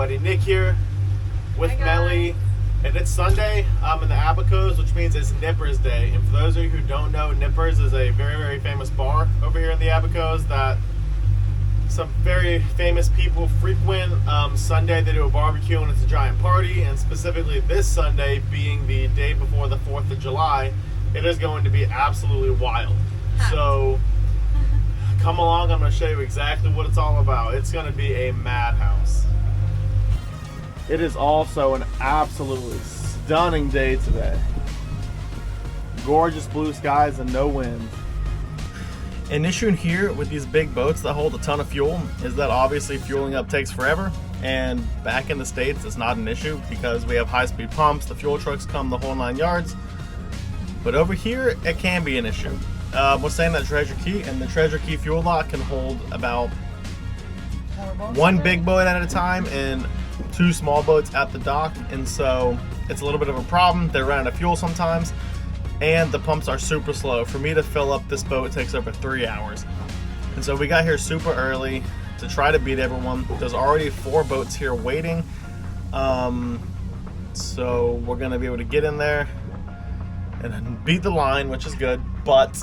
buddy Nick here with Melly, and it's Sunday. I'm in the Abacos, which means it's Nippers Day. And for those of you who don't know, Nippers is a very, very famous bar over here in the Abacos that some very famous people frequent. Sunday they do a barbecue and it's a giant party, and specifically this Sunday being the day before the 4th of July, it is going to be absolutely wild. So come along, I'm going to show you exactly what it's all about. It's going to be a madhouse. It is also an absolutely stunning day today. Gorgeous blue skies and no wind. An issue here with these big boats that hold a ton of fuel is that obviously fueling up takes forever, and back in the States it's not an issue because we have high-speed pumps, the fuel trucks come the whole 9 yards. But over here it can be an issue. We're staying at Treasure Key, and the Treasure Key fuel lot can hold about one big boat at a time and 2 small boats at the dock, and so it's a little bit of a problem. They run out of fuel sometimes, and the pumps are super slow. For me to fill up this boat, it takes over 3 hours. And so we got here super early to try to beat everyone. There's already 4 boats here waiting, so we're gonna be able to get in there and beat the line, which is good, but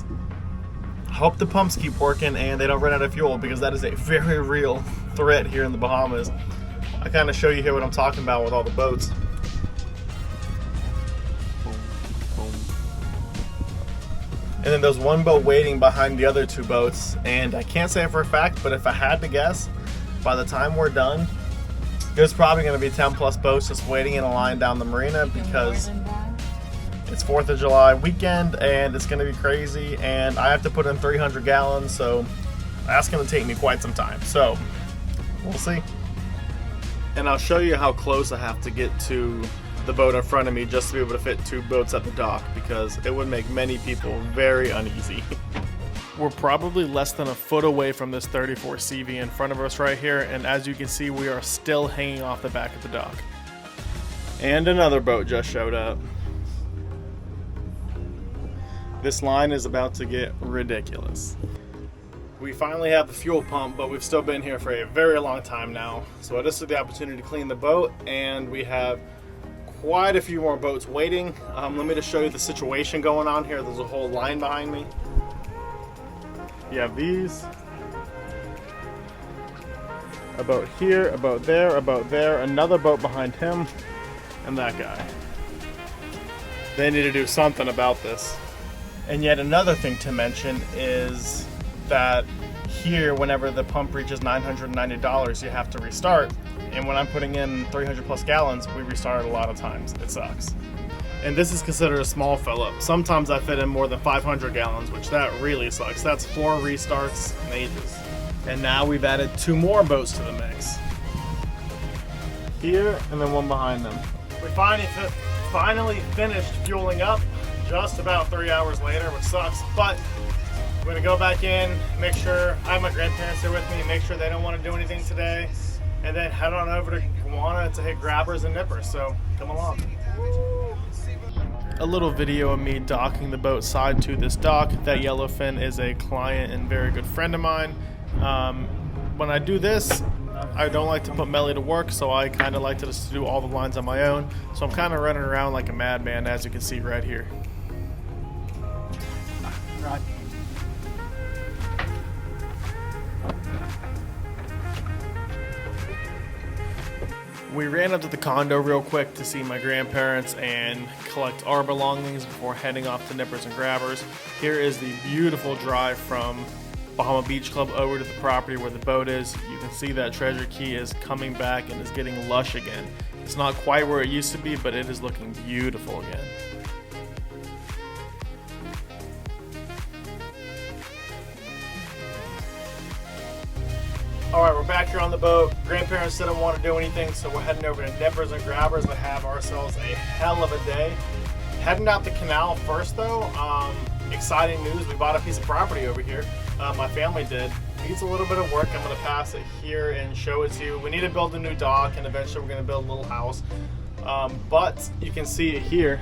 hope the pumps keep working and they don't run out of fuel, because that is a very real threat here in the Bahamas. I kind of show you here what I'm talking about with all the boats. And then there's one boat waiting behind the other 2 boats, and I can't say it for a fact, but if I had to guess, by the time we're done, there's probably going to be 10 plus boats just waiting in a line down the marina, because it's 4th of July weekend and it's going to be crazy, and I have to put in 300 gallons, so that's going to take me quite some time. So we'll see. And I'll show you how close I have to get to the boat in front of me just to be able to fit 2 boats at the dock, because it would make many people very uneasy. We're probably less than a foot away from this 34 CV in front of us right here, and as you can see, we are still hanging off the back of the dock. And another boat just showed up. This line is about to get ridiculous. We finally have the fuel pump, but we've still been here for a very long time now. So this is the opportunity to clean the boat, and we have quite a few more boats waiting. Let me just show you the situation going on here. There's a whole line behind me. You have these. A boat here, a boat there, another boat behind him, and that guy. They need to do something about this. And yet another thing to mention is that here, whenever the pump reaches $990, you have to restart. And when I'm putting in 300 plus gallons, we restart a lot of times. It sucks. And this is considered a small fill up. Sometimes I fit in more than 500 gallons, which that really sucks. That's 4 restarts in ages. And now we've added 2 more boats to the mix. Here, and then one behind them. We finally finished fueling up just about 3 hours later, which sucks, but we're gonna go back in, make sure I have my grandparents here with me, make sure they don't want to do anything today, and then head on over to Guana to hit grabbers and nippers. So come along. A little video of me docking the boat side to this dock. That yellowfin is a client and very good friend of mine. When I do this, I don't like to put Melly to work, so I kind of like to just do all the lines on my own. So I'm kind of running around like a madman, as you can see right here. Right. We ran up to the condo real quick to see my grandparents and collect our belongings before heading off to Nippers and Grabbers. Here is the beautiful drive from Bahama Beach Club over to the property where the boat is. You can see that Treasure Key is coming back and is getting lush again. It's not quite where it used to be, but it is looking beautiful again. Alright, we're back here on the boat. Grandparents didn't want to do anything, so we're heading over to Nippers and Grabbers to have ourselves a hell of a day. Heading out the canal first though, exciting news, we bought a piece of property over here. My family did. Needs a little bit of work. I'm going to pass it here and show it to you. We need to build a new dock, and eventually we're going to build a little house. But you can see it here.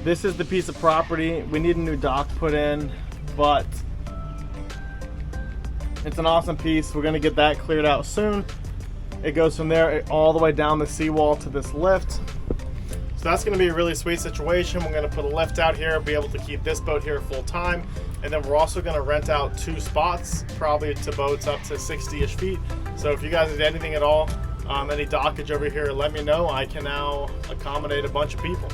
This is the piece of property. We need a new dock put in, but It's an awesome piece. We're gonna get that cleared out soon. It goes from there all the way down the seawall to this lift. So that's gonna be a really sweet situation. We're gonna put a lift out here, be able to keep this boat here full time. And then we're also gonna rent out 2 spots, probably to boats up to 60-ish feet. So if you guys need anything at all, any dockage over here, let me know. I can now accommodate a bunch of people.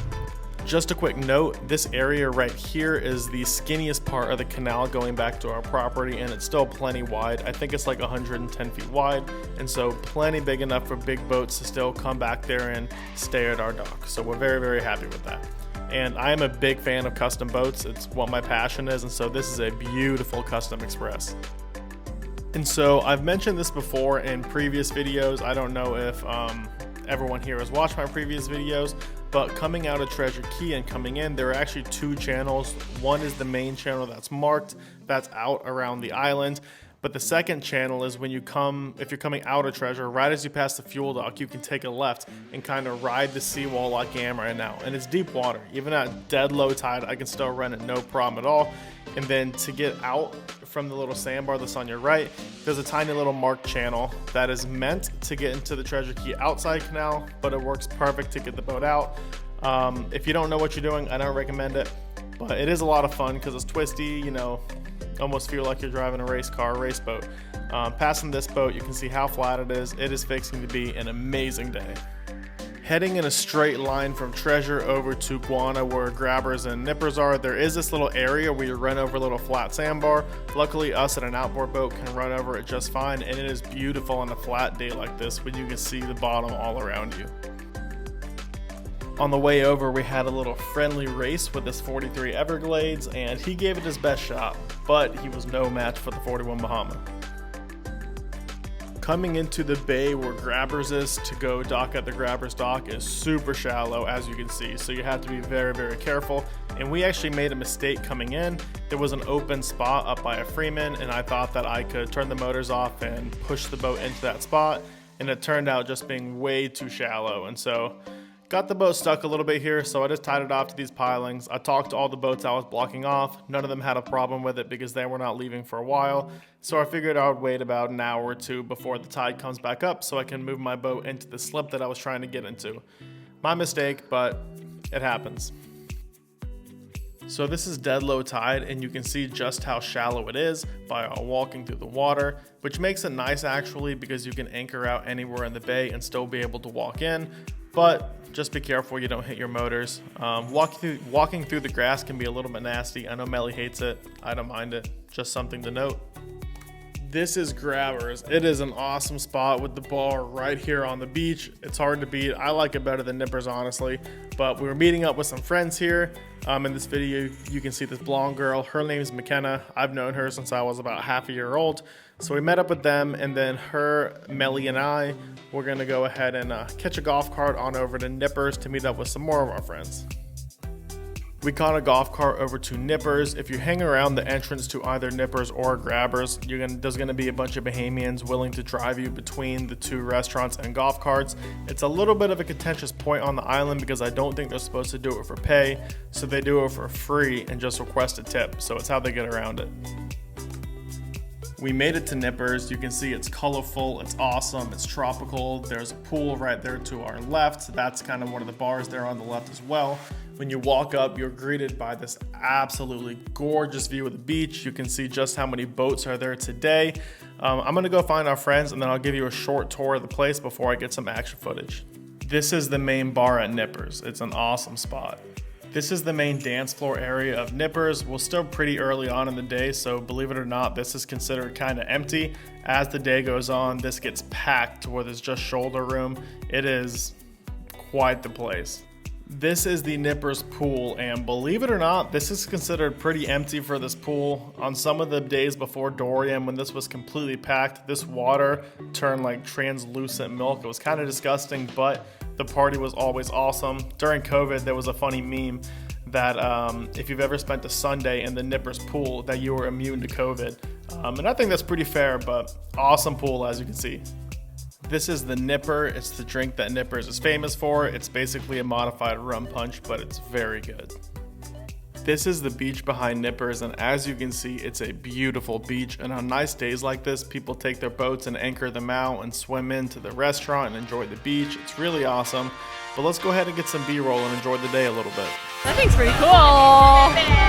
Just a quick note, this area right here is the skinniest part of the canal going back to our property, and it's still plenty wide. I think it's like 110 feet wide, and so plenty big enough for big boats to still come back there and stay at our dock. So we're very, very happy with that. And I am a big fan of custom boats. It's what my passion is, and so this is a beautiful custom express. And so I've mentioned this before in previous videos. I don't know if everyone here has watched my previous videos, but coming out of Treasure Key and coming in, there are actually 2 channels. One is the main channel that's marked, that's out around the island. But the second channel is when you come, if you're coming out of Treasure, right as you pass the fuel dock, you can take a left and kind of ride the seawall like I am right now. And it's deep water. Even at dead low tide, I can still run it, no problem at all. And then to get out from the little sandbar that's on your right, there's a tiny little marked channel that is meant to get into the Treasure Key outside canal, but it works perfect to get the boat out. If you don't know what you're doing, I don't recommend it, but it is a lot of fun because it's twisty, you know, almost feel like you're driving a race car, race boat. Passing this boat, you can see how flat it is. It is fixing to be an amazing day. Heading in a straight line from Treasure over to Guana where grabbers and nippers are, there is this little area where you run over a little flat sandbar. Luckily, us at an outboard boat can run over it just fine, and it is beautiful on a flat day like this when you can see the bottom all around you. On the way over, we had a little friendly race with this 43 Everglades, and he gave it his best shot, but he was no match for the 41 Bahama. Coming into the bay where Grabbers is to go dock at the Grabbers dock is super shallow, as you can see, so you have to be very, very careful. And we actually made a mistake coming in. There was an open spot up by a Freeman, and I thought that I could turn the motors off and push the boat into that spot, and it turned out just being way too shallow. And so got the boat stuck a little bit here, so I just tied it off to these pilings. I talked to all the boats I was blocking off. None of them had a problem with it because they were not leaving for a while. So I figured I would wait about an hour or 2 before the tide comes back up so I can move my boat into the slip that I was trying to get into. My mistake, but it happens. So this is dead low tide, and you can see just how shallow it is by walking through the water, which makes it nice actually because you can anchor out anywhere in the bay and still be able to walk in. But just be careful you don't hit your motors. Walking through the grass can be a little bit nasty. I know Melly hates it. I don't mind it. Just something to note. This is Grabbers. It is an awesome spot with the bar right here on the beach. It's hard to beat. I like it better than Nippers, honestly. But we were meeting up with some friends here. In this video, you can see this blonde girl. Her name is McKenna. I've known her since I was about half a year old. So we met up with them, and then her, Melly, and I, we're gonna go ahead and catch a golf cart on over to Nippers to meet up with some more of our friends. We caught a golf cart over to Nippers. If you hang around the entrance to either Nippers or Grabbers, there's gonna be a bunch of Bahamians willing to drive you between the 2 restaurants and golf carts. It's a little bit of a contentious point on the island because I don't think they're supposed to do it for pay, so they do it for free and just request a tip, so it's how they get around it. We made it to Nippers. You can see it's colorful, it's awesome, it's tropical. There's a pool right there to our left. That's kind of one of the bars there on the left as well. When you walk up, you're greeted by this absolutely gorgeous view of the beach. You can see just how many boats are there today. I'm gonna go find our friends, and then I'll give you a short tour of the place before I get some action footage. This is the main bar at Nippers. It's an awesome spot. This is the main dance floor area of Nippers. We're still pretty early on in the day, so believe it or not, this is considered kind of empty. As the day goes on, this gets packed to where there's just shoulder room. It is quite the place. This is the Nippers pool, and believe it or not, this is considered pretty empty for this pool. On some of the days before Dorian, when this was completely packed, this water turned like translucent milk. It was kind of disgusting, but the party was always awesome. During COVID, there was a funny meme that if you've ever spent a Sunday in the Nippers pool, that you were immune to COVID. And I think that's pretty fair, but awesome pool, as you can see. This is the Nipper. It's the drink that Nippers is famous for. It's basically a modified rum punch, but it's very good. This is the beach behind Nippers, and as you can see, it's a beautiful beach, and on nice days like this, people take their boats and anchor them out and swim into the restaurant and enjoy the beach. It's really awesome. But let's go ahead and get some B-roll and enjoy the day a little bit. That thing's pretty cool.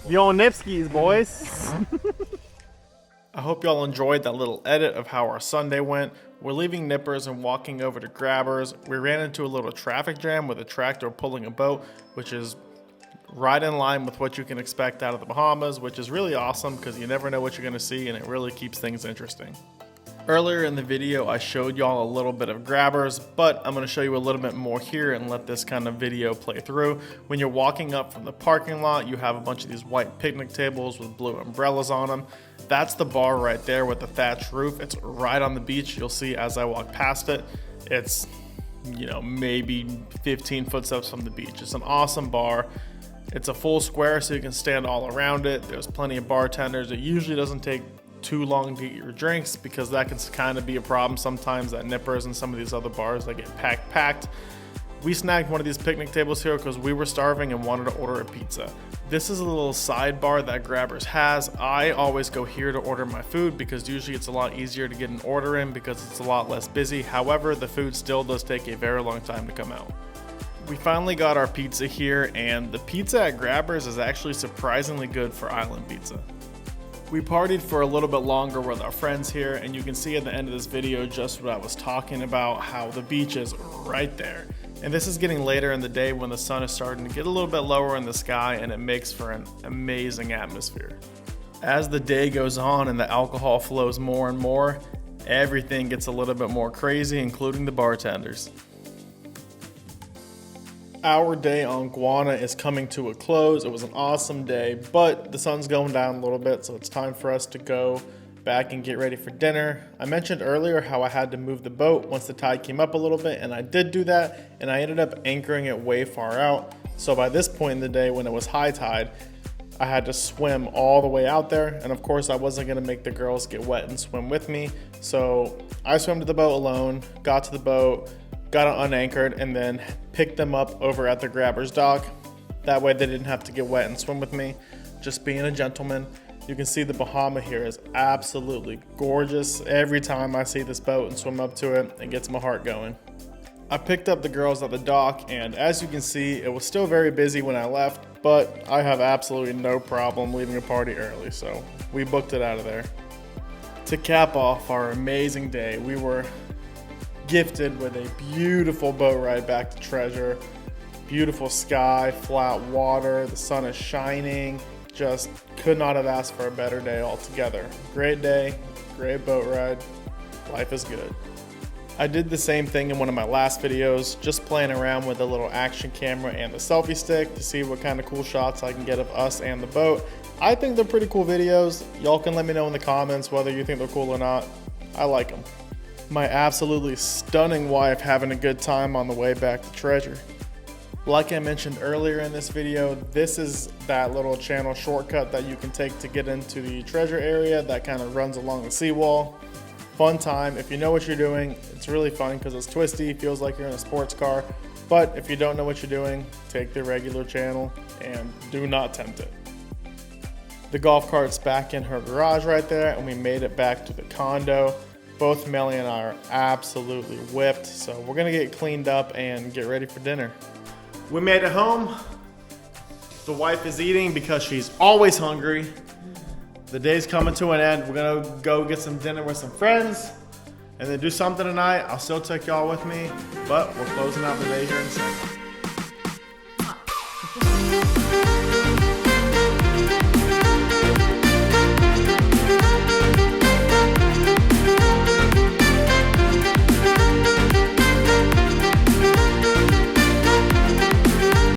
The old Nipskis, boys. I hope y'all enjoyed that little edit of how our Sunday went. We're leaving Nippers and walking over to Grabbers. We ran into a little traffic jam with a tractor pulling a boat, which is right in line with what you can expect out of the Bahamas, which is really awesome because you never know what you're going to see and it really keeps things interesting. Earlier in the video, I showed y'all a little bit of Grabbers, but I'm going to show you a little bit more here and let this kind of video play through. When you're walking up from the parking lot, you have a bunch of these white picnic tables with blue umbrellas on them. That's the bar right there with the thatched roof. It's right on the beach. You'll see as I walk past it. It's, you know, maybe 15 footsteps from the beach. It's an awesome bar. It's a full square, so you can stand all around it. There's plenty of bartenders. It usually doesn't take too long to get your drinks because that can kind of be a problem sometimes at Nippers and some of these other bars that get packed. We snagged one of these picnic tables here because we were starving and wanted to order a pizza. This is a little sidebar that Grabbers has. I always go here to order my food because usually it's a lot easier to get an order in because it's a lot less busy. However, the food still does take a very long time to come out. We finally got our pizza here, and the pizza at Grabbers is actually surprisingly good for island pizza. We partied for a little bit longer with our friends here, and you can see at the end of this video just what I was talking about, how the beach is right there. And this is getting later in the day when the sun is starting to get a little bit lower in the sky, and it makes for an amazing atmosphere. As the day goes on and the alcohol flows more and more, everything gets a little bit more crazy, including the bartenders. Our day on Guana is coming to a close. It was an awesome day, but the sun's going down a little bit, so it's time for us to go back and get ready for dinner. I mentioned earlier how I had to move the boat once the tide came up a little bit, and I did do that, and I ended up anchoring it way far out. So by this point in the day, when it was high tide, I had to swim all the way out there, and of course I wasn't gonna make the girls get wet and swim with me. So I swam to the boat alone, got to the boat, got it unanchored, and then picked them up over at the Grabbers dock. That way they didn't have to get wet and swim with me. Just being a gentleman. You can see the Bahama here is absolutely gorgeous. Every time I see this boat and swim up to it, it gets my heart going. I picked up the girls at the dock, and as you can see, it was still very busy when I left, but I have absolutely no problem leaving a party early, so we booked it out of there. To cap off our amazing day, we were gifted with a beautiful boat ride back to Treasure. Beautiful sky, flat water, the sun is shining. Just could not have asked for a better day altogether. Great day, great boat ride. Life is good. I did the same thing in one of my last videos, just playing around with the little action camera and the selfie stick to see what kind of cool shots I can get of us and the boat. I think they're pretty cool videos. Y'all can let me know in the comments whether you think they're cool or not. I like them. My absolutely stunning wife having a good time on the way back to Treasure. Like I mentioned earlier in this video, this is that little channel shortcut that you can take to get into the Treasure area that kind of runs along the seawall. Fun time. If you know what you're doing, it's really fun because it's twisty, feels like you're in a sports car. But if you don't know what you're doing, take the regular channel and do not tempt it. The golf cart's back in her garage right there, and we made it back to the condo. Both Melly and I are absolutely whipped, so we're gonna get cleaned up and get ready for dinner. We made it home. The wife is eating because she's always hungry. The day's coming to an end. We're gonna go get some dinner with some friends and then do something tonight. I'll still take y'all with me, but we're closing out the day here in a second.